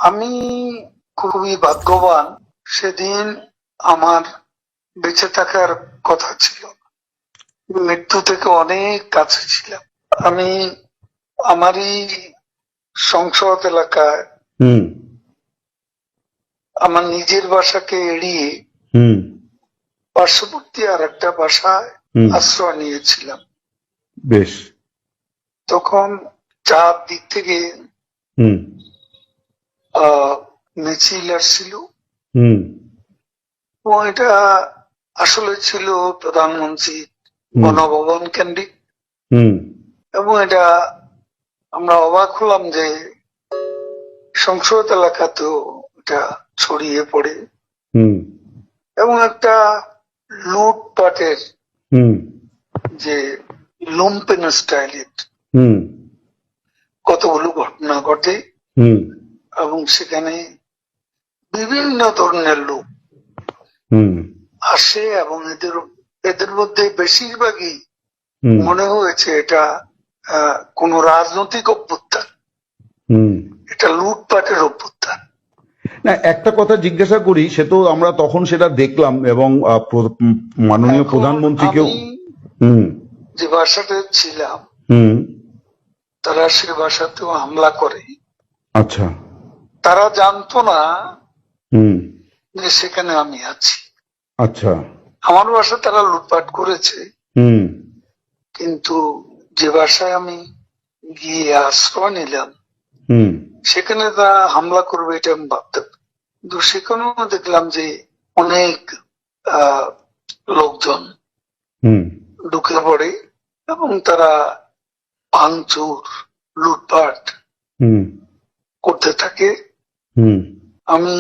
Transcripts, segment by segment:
আমি খুবই ভাগ্যবান। সেদিন আমার বেঁচে থাকার কথা ছিল, মৃত্যু থেকে অনেক কাছে ছিলাম। আমি আমারই সংসদ এলাকায় আমার নিজের বাসাকে এড়িয়ে পার্শ্ববর্তী আর একটা বাসায় আশ্রয় নিয়েছিলাম। বেশ। তখন চারদিক থেকে মিছিল আসছিল এবং এটা আসলে ছিল প্রধানমন্ত্রী গণভবন কেন্দ্রিক, এবং এটা আমরা অবাক হলাম যে সংসদ এলাকাতেও এটা ছড়িয়ে পড়ে এবং একটা লুটপাটের যে লুম্পেন স্টাইলের কতগুলো ঘটনা ঘটে এবং সেখানে বিভিন্ন ধরনের লোক আসে এবং এদের মধ্যে বেশিরভাগই মনে হয়েছে এটা কোন রাজনৈতিক অভ্যুত্থান, এটা লুটপাটের অভ্যুত্থান। না, একটা কথা জিজ্ঞাসা করি, সে তো আমরা তখন সেটা দেখলাম এবং মাননীয় প্রধানমন্ত্রীকেও যে বাসাতে ছিলাম তারা সে বাসাতেও হামলা করে। আচ্ছা। তারা জানতো না যে সেখানে আমি আছি। আচ্ছা। আমার বাসা তারা লুটপাট করেছে, কিন্তু যে বাসায় আমি গিয়ে আশ্রয় নিলাম সেখানে তারা হামলা করবে এটা আমি ভাবতে পারি। কিন্তু সেখানেও দেখলাম যে অনেক লোকজন ঢুকে পড়ে এবং তারা ভাঙচুর লুটপাট করতে থাকে। আমি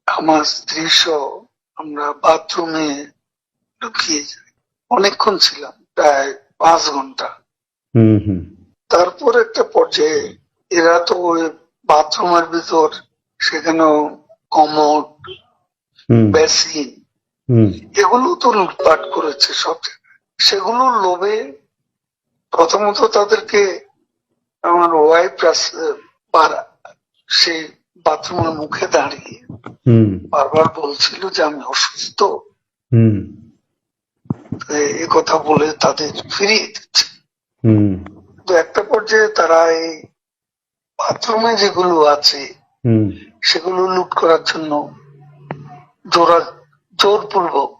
আমার স্ত্রী সহ আমরা বাথরুমে ঢুকিয়ে যাই, অনেকক্ষণ ছিলাম, প্রায় 5 ঘন্টা। তারপর একটা পর্যায়ে এরা তো ওই বাথরুমের ভিতর সেখানেও কমোড, বেসিন এগুলো তো লুটপাট করেছে সব জায়গায়। সেগুলোর লোভে প্রথমত তাদেরকে আমার ওয়াইফ সেই বাথরুমের মুখে দাঁড়িয়ে বারবার বলছিল যে আমি অসুস্থ, এ কথা বলে তাদের ফিরিয়ে দিচ্ছে। তো একটা পর্যায়ে তারা এই বাথরুমে যেগুলো আছে সেগুলো লুট করার জন্য জোরপূর্বক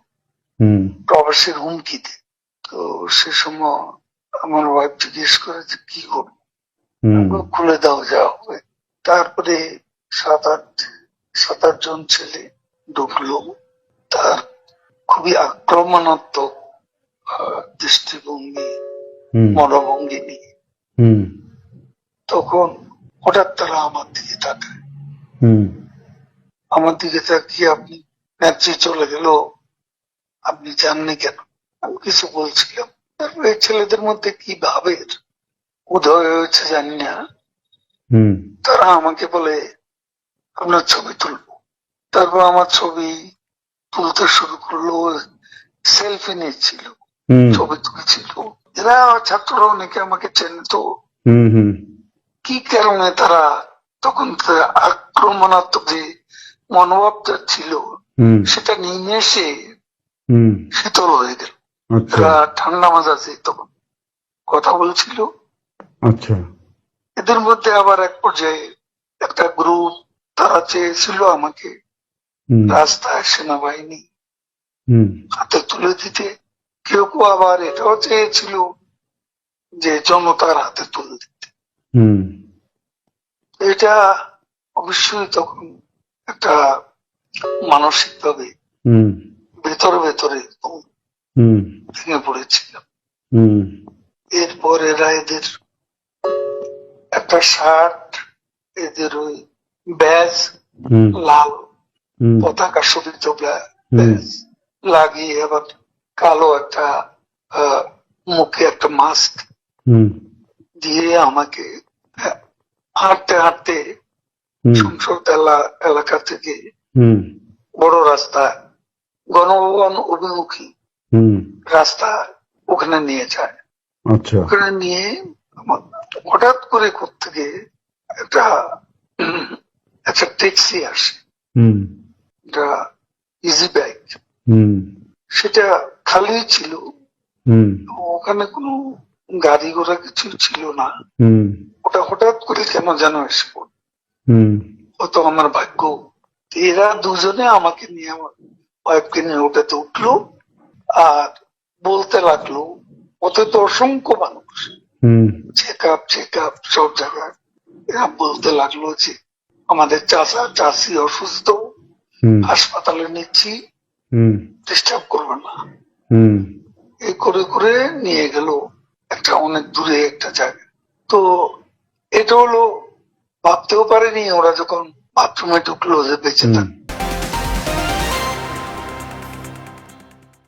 প্রবেশের হুমকি দেয়। তো সে সময় আমার ওয়াইফ জিজ্ঞেস করে যে কি করবো, খুলে দাও যা হবে। তারপরে 7-8 জন ছেলে ঢুকলো, তার খুবই আক্রমণাত্মক দৃষ্টিভঙ্গি মনোভঙ্গি নিয়ে। তখন হঠাৎ তারা আমার দিকে তাকায়, আমার দিকে তাকিয়ে আপনি নেত্রী চলে গেল, আপনি জাননি কেন? আমি কিছু বলছিলাম। তারপর এই ছেলেদের মধ্যে কি ভাবের উদয় হয়েছে জানি না, তারা আমাকে বলে আপনার ছবি তুলবো। তারপর আমার ছবি তুলতে শুরু করলো, সেলফি নিচ্ছিল, ছবি তুলছিল। এরা ছাত্ররা অনেকে আমাকে চেনত। কি কারণে তারা তখন আক্রমণাত্মক যে মনোভাবটা ছিল সেটা নিয়ে এসে শীতল হয়ে গেল। তারা ঠান্ডা মাজাজে তখন কথা বলছিল। আচ্ছা। এদের মধ্যে আবার এক পর্যায়ে একটা গ্রুপ তারা চেয়েছিল আমাকে রাস্তায় সেনাবাহিনী হাতে তুলে দিতে। কেউ কেউ আবার এটাও চেয়েছিল যে জনতার হাতে তুলে দিতে। এটা অবশ্যই তখন একটা মানসিক ভাবে ভেতরে ভেতরে ভেঙে পড়েছিলাম। এরপর এরা এদের একটা শার্ট, এদের ওই ব্যাজ, লাল পতাকা শোভিত ব্যাজ লাগিয়ে আবার কালো একটা মুখে একটা মাস্ক দিয়ে আমাকে হাঁটতে হাঁটতে সংসদ এলাকা থেকে বড় রাস্তা, গণভবন অভিমুখী রাস্তা, ওখানে নিয়ে যায়। ওখানে নিয়ে হঠাৎ করে কোত্থেকে ট্যাক্সি আসে, হুম একটা ইজি বাইক, হুম সেটা খালি ছিল, হুম ওখানে কোনো গাড়ি ঘোড়া কিছু ছিল না। হুম ওটা হঠাৎ করে কেন যেন এসে পড়ল। হুম হয়তো আমার ভাগ্য। এরা দুজনে আমাকে নিয়ে, আমার ওয়াইফকে নিয়ে ওটাতে উঠলো আর বলতে লাগলো, ওতে তো অসংখ্য মানুষ, হুম চেক আপ সব জায়গায়। এরা বলতে লাগলো যে আমাদের চাচা চাচি অসুস্থ, হুম হাসপাতালে নিচ্ছি, হুম ডিস্টার্ব করবে না। হুম এই করে করে নিয়ে গেল একটা অনেক দূরে একটা জায়গা। তো এটা হলো, ভাবতেও পারেনি ওরা যখন বাথরুমে ঢুকলো যে বেঁচে হুম থাকবে।